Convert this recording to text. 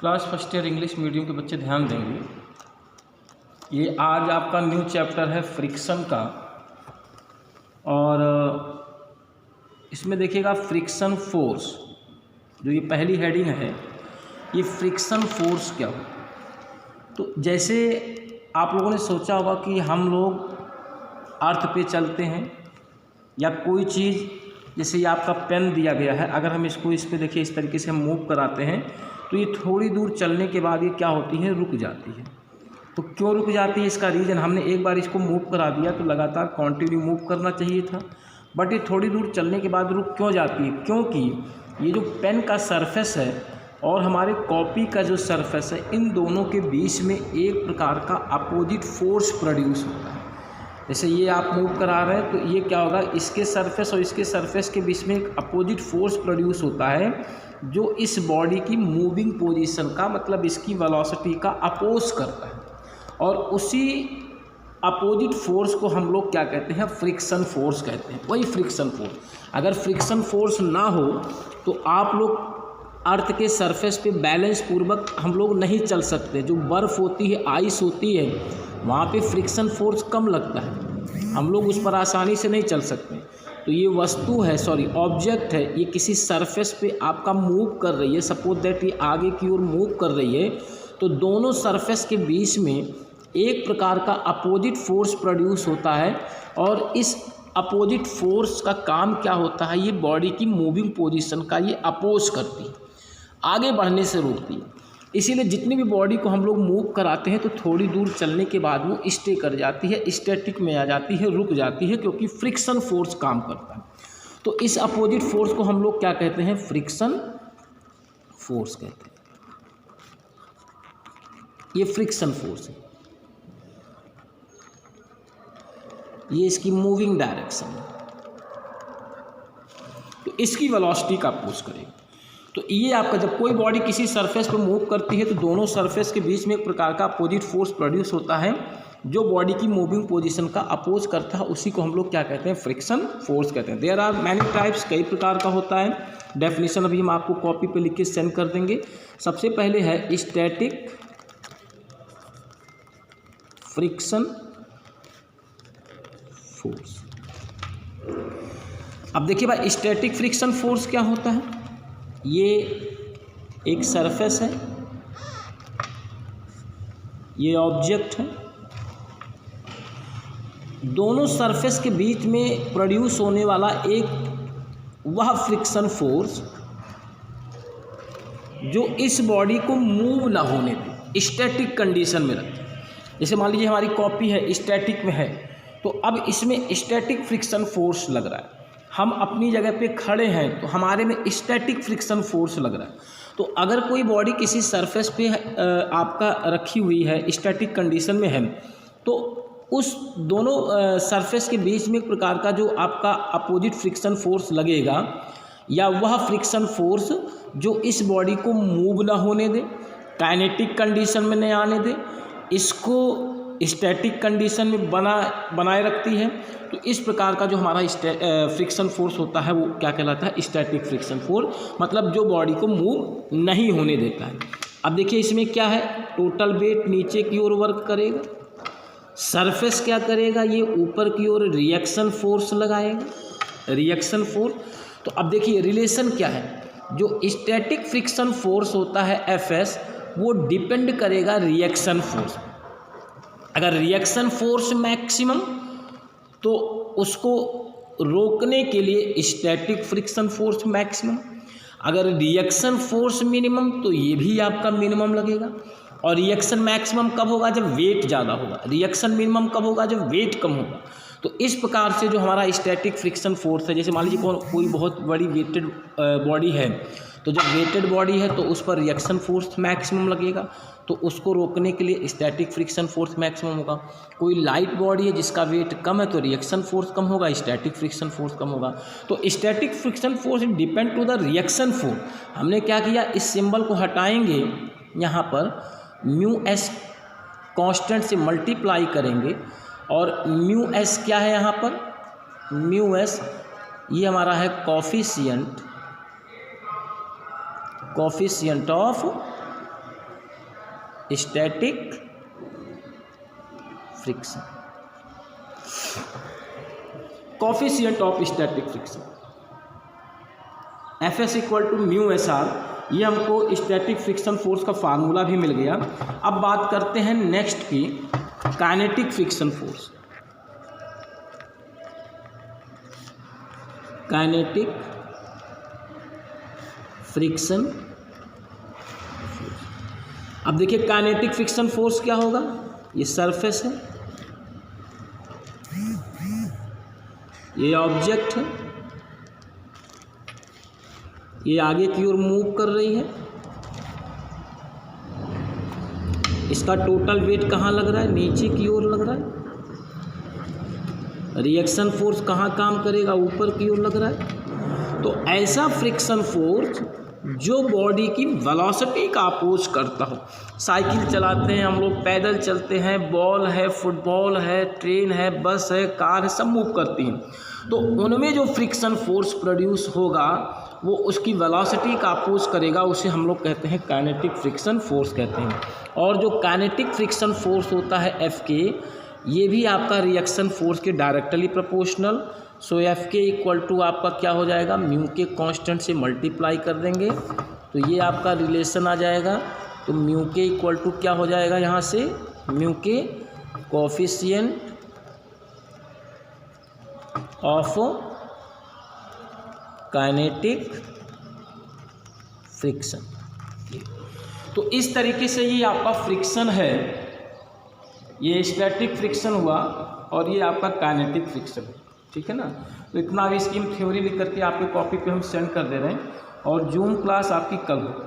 Class first year English medium के बच्चे ध्यान देंगे। ये आज आपका न्यू चैप्टर है फ्रिक्शन का, और इसमें देखिएगा फ्रिक्शन फोर्स, जो ये पहली हेडिंग है, ये फ्रिक्शन फोर्स क्या हो। तो जैसे आप लोगों ने सोचा होगा कि हम लोग अर्थ पे चलते हैं या कोई चीज़, जैसे ये आपका पेन दिया गया है, अगर हम इसको इस पे देखिए इस तरीके से हम मूव कराते हैं तो ये थोड़ी दूर चलने के बाद ये क्या होती है, रुक जाती है। तो क्यों रुक जाती है, इसका रीज़न, हमने एक बार इसको मूव करा दिया तो लगातार कंटिन्यू मूव करना चाहिए था, बट ये थोड़ी दूर चलने के बाद रुक क्यों जाती है? क्योंकि ये जो पेन का सरफेस है और हमारे कॉपी का जो सरफेस है, इन दोनों के बीच में एक प्रकार का अपोजिट फोर्स प्रोड्यूस होता है। जैसे ये आप मूव करा रहे हैं तो ये क्या होगा, इसके सरफेस और इसके सरफेस के बीच में एक अपोजिट फोर्स प्रोड्यूस होता है जो इस बॉडी की मूविंग पोजीशन का, मतलब इसकी वेलोसिटी का अपोज करता है, और उसी अपोजिट फोर्स को हम लोग क्या कहते हैं, फ्रिक्शन फोर्स कहते हैं। वही फ्रिक्शन फोर्स, अगर फ्रिक्शन फोर्स ना हो तो आप लोग अर्थ के सरफेस पे बैलेंस पूर्वक हम लोग नहीं चल सकते। जो बर्फ़ होती है, आइस होती है, वहाँ पे फ्रिक्शन फोर्स कम लगता है, हम लोग उस पर आसानी से नहीं चल सकते। तो ये वस्तु है, ऑब्जेक्ट है, ये किसी सरफेस पे आपका मूव कर रही है, सपोज दैट ये आगे की ओर मूव कर रही है, तो दोनों सरफेस के बीच में एक प्रकार का अपोजिट फोर्स प्रोड्यूस होता है, और इस अपोजिट फोर्स का काम क्या होता है, ये बॉडी की मूविंग पोजीशन का ये अपोज करती है, आगे बढ़ने से रोकती है। इसीलिए जितनी भी बॉडी को हम लोग मूव कराते हैं तो थोड़ी दूर चलने के बाद वो स्टे कर जाती है, स्टैटिक में आ जाती है, रुक जाती है, क्योंकि फ्रिक्शन फोर्स काम करता है। तो इस अपोजिट फोर्स को हम लोग क्या कहते हैं, फ्रिक्शन फोर्स कहते हैं। ये फ्रिक्शन फोर्स है, ये इसकी मूविंग डायरेक्शन है, तो इसकी वेलोसिटी का अपोज करेगा। तो ये आपका जब कोई बॉडी किसी सरफेस पर मूव करती है तो दोनों सरफेस के बीच में एक प्रकार का अपोजिट फोर्स प्रोड्यूस होता है जो बॉडी की मूविंग पोजीशन का अपोज करता है, उसी को हम लोग क्या कहते हैं, फ्रिक्शन फोर्स कहते हैं। देयर आर मैनी टाइप्स, कई प्रकार का होता है। डेफिनेशन अभी हम आपको कॉपी पे लिख के सेंड कर देंगे। सबसे पहले है स्टैटिक फ्रिक्शन फोर्स। अब देखिए भाई, स्टैटिक फ्रिक्शन फोर्स क्या होता है। ये एक सरफेस है, ये ऑब्जेक्ट है, दोनों सरफेस के बीच में प्रोड्यूस होने वाला एक वह फ्रिक्शन फोर्स जो इस बॉडी को मूव ना होने दे, स्टैटिक कंडीशन में रखे। जैसे मान लीजिए हमारी कॉपी है, स्टैटिक में है, तो अब इसमें स्टैटिक फ्रिक्शन फोर्स लग रहा है। हम अपनी जगह पे खड़े हैं तो हमारे में स्टैटिक फ्रिक्शन फोर्स लग रहा है। तो अगर कोई बॉडी किसी सरफेस पे आपका रखी हुई है, स्टैटिक कंडीशन में है, तो उस दोनों सरफेस के बीच में एक प्रकार का जो आपका अपोजिट फ्रिक्शन फोर्स लगेगा, या वह फ्रिक्शन फोर्स जो इस बॉडी को मूव ना होने दे, काइनेटिक कंडीशन में नहीं आने दे, इसको स्टैटिक कंडीशन में बनाए रखती है। तो इस प्रकार का जो हमारा फ्रिक्शन फोर्स होता है वो क्या कहलाता है, स्टैटिक फ्रिक्शन फोर्स, मतलब जो बॉडी को मूव नहीं होने देता है। अब देखिए इसमें क्या है, टोटल वेट नीचे की ओर वर्क करेगा, सरफेस क्या करेगा, ये ऊपर की ओर रिएक्शन फोर्स लगाएगा, रिएक्शन फोर्स। तो अब देखिए रिलेशन क्या है, जो स्टैटिक फ्रिक्शन फोर्स होता है Fs, वो डिपेंड करेगा रिएक्शन फोर्स। अगर रिएक्शन फोर्स मैक्सिमम तो उसको रोकने के लिए स्टैटिक फ्रिक्शन फोर्स मैक्सिमम, अगर रिएक्शन फोर्स मिनिमम तो ये भी आपका मिनिमम लगेगा। और रिएक्शन मैक्सिमम कब होगा, जब वेट ज़्यादा होगा। रिएक्शन मिनिमम कब होगा, जब वेट कम होगा। तो इस प्रकार से जो हमारा स्टैटिक फ्रिक्शन फोर्स है, जैसे मान लीजिए कोई बहुत बड़ी वेटेड बॉडी है, तो जब वेटेड बॉडी है तो उस पर रिएक्शन फोर्स मैक्सिमम लगेगा, तो उसको रोकने के लिए स्टैटिक फ्रिक्शन फोर्स मैक्सिमम होगा। कोई लाइट बॉडी है जिसका वेट कम है तो रिएक्शन फोर्स कम होगा, स्टैटिक फ्रिक्शन फोर्स कम होगा। तो static friction force depend to the reaction force. हमने क्या किया, इस सिंबल को हटाएंगे, यहाँ पर म्यू एस कांस्टेंट से मल्टीप्लाई करेंगे, और म्यू एस क्या है यहाँ पर, म्यू एस ये हमारा है coefficient of static friction, coefficient of static friction Fs equal to mu s r. ये हमको स्टैटिक फ्रिक्शन फोर्स का फार्मूला भी मिल गया। अब बात करते हैं नेक्स्ट की kinetic friction force. Kinetic friction, अब देखिए काइनेटिक फ्रिक्शन फोर्स क्या होगा, ये सरफेस है, ये ऑब्जेक्ट है, ये आगे की ओर मूव कर रही है, इसका टोटल वेट कहाँ लग रहा है, नीचे की ओर लग रहा है। रिएक्शन फोर्स कहाँ काम करेगा, ऊपर की ओर लग रहा है। तो ऐसा फ्रिक्शन फोर्स जो बॉडी की वेलोसिटी का अपोज करता हो। साइकिल चलाते हैं हम लोग, पैदल चलते हैं, बॉल है, फुटबॉल है, ट्रेन है, बस है, कार है, सब मूव करती हैं। तो उनमें जो फ्रिक्शन फोर्स प्रोड्यूस होगा वो उसकी वेलोसिटी का अपोज करेगा, उसे हम लोग कहते हैं काइनेटिक फ्रिक्शन फोर्स कहते हैं। और जो काइनेटिक फ्रिक्शन फोर्स होता है एफ के, ये भी आपका रिएक्शन फोर्स के डायरेक्टली प्रोपोर्शनल। सो एफ के इक्वल टू आपका क्या हो जाएगा, म्यू के कांस्टेंट से मल्टीप्लाई कर देंगे तो ये आपका रिलेशन आ जाएगा। तो म्यू के इक्वल टू क्या हो जाएगा, यहाँ से म्यू के कोफिशिएंट ऑफ काइनेटिक फ्रिक्शन। तो इस तरीके से ये आपका फ्रिक्शन है, ये स्टैटिक फ्रिक्शन हुआ और ये आपका काइनेटिक फ्रिक्शन, ठीक है ना। तो इतना आगे इसकी हम थ्योरी लिख करके आपके कॉपी पे हम सेंड कर दे रहे हैं और जूम क्लास आपकी कल होगी।